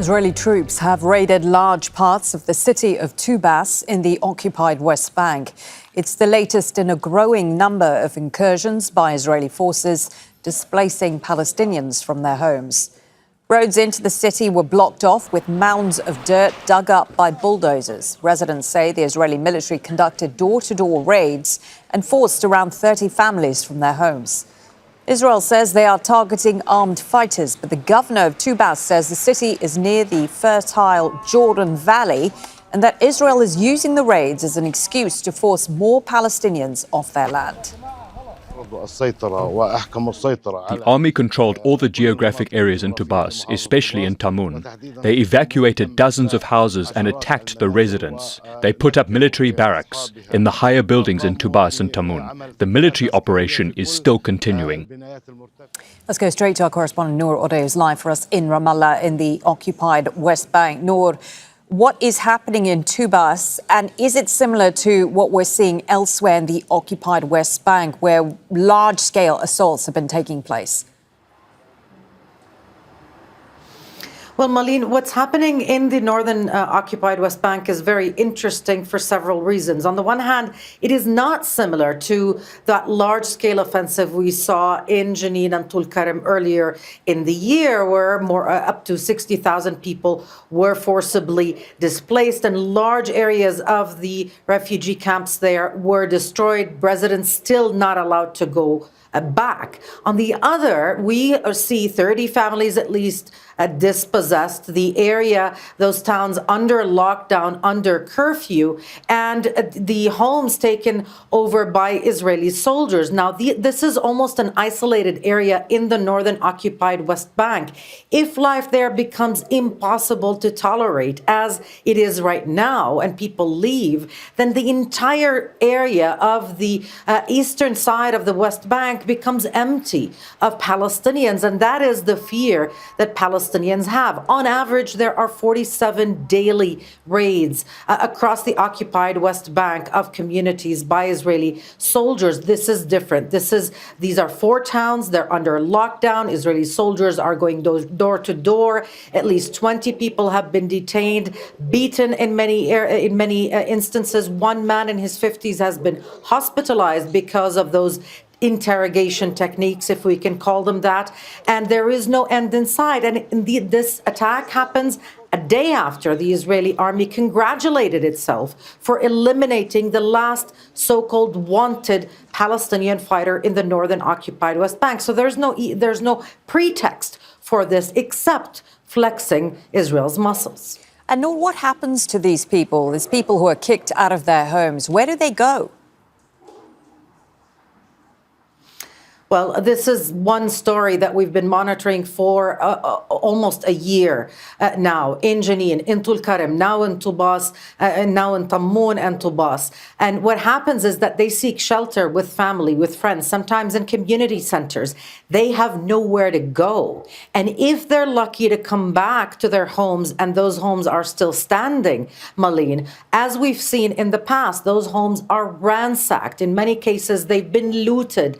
Israeli troops have raided large parts of the city of Tubas in the occupied West Bank. It's the latest in a growing number of incursions by Israeli forces, displacing Palestinians from their homes. Roads into the city were blocked off with mounds of dirt dug up by bulldozers. Residents say the Israeli military conducted door-to-door raids and forced around 30 families from their homes. Israel says they are targeting armed fighters, but the governor of Tubas says the city is near the fertile Jordan Valley and that Israel is using the raids as an excuse to force more Palestinians off their land. The army controlled all the geographic areas in Tubas, especially in Tamun. They evacuated dozens of houses and attacked the residents. They put up military barracks in the higher buildings in Tubas and Tamun. The military operation is still continuing. Let's go straight to our correspondent Nour Odeh, who's live for us in Ramallah in the occupied West Bank. Nour, what is happening in Tubas, and is it similar to what we're seeing elsewhere in the occupied West Bank, where large-scale assaults have been taking place? Well, Malin, what's happening in the northern occupied West Bank is very interesting for several reasons. On the one hand, it is not similar to that large-scale offensive we saw in Jenin and Tulkarem earlier in the year, where up to 60,000 people were forcibly displaced and large areas of the refugee camps there were destroyed, residents still not allowed to go back. On the other, we see 30 families at least dispossessed, the area, those towns under lockdown, under curfew, and the homes taken over by Israeli soldiers. Now, this is almost an isolated area in the northern occupied West Bank. If life there becomes impossible to tolerate, as it is right now, and people leave, then the entire area of the eastern side of the West Bank becomes empty of Palestinians, and that is the fear that Palestinians have. On average, there are 47 daily raids across the occupied West Bank of communities by Israeli soldiers. This is different. These are 4 towns. They're under lockdown. Israeli soldiers are going door to door. At least 20 people have been detained, beaten in many instances. One man in his 50s has been hospitalized because of those interrogation techniques, if we can call them that, and there is no end in sight. And indeed, this attack happens a day after the Israeli army congratulated itself for eliminating the last so-called wanted Palestinian fighter in the northern occupied West Bank. So there's no pretext for this except flexing Israel's muscles. And Nour, what happens to these people who are kicked out of their homes? Where do they go? Well, this is one story that we've been monitoring for almost a year now, in Jenin, in Tulkarem, now in Tubas, and now in Tamun and Tubas. And what happens is that they seek shelter with family, with friends, sometimes in community centers. They have nowhere to go. And if they're lucky to come back to their homes and those homes are still standing, Malin, as we've seen in the past, those homes are ransacked. In many cases, they've been looted.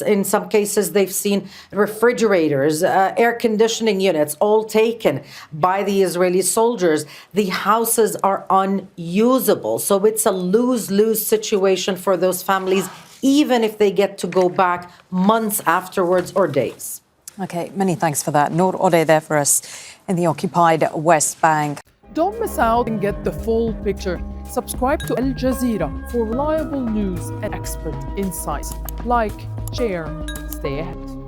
In some cases, they've seen refrigerators, air conditioning units, all taken by the Israeli soldiers. The houses are unusable. So it's a lose-lose situation for those families, even if they get to go back months afterwards or days. Okay, many thanks for that. Nour Odeh there for us in the occupied West Bank. Don't miss out and get the full picture. Subscribe to Al Jazeera for reliable news and expert insights. Like, share, stay ahead.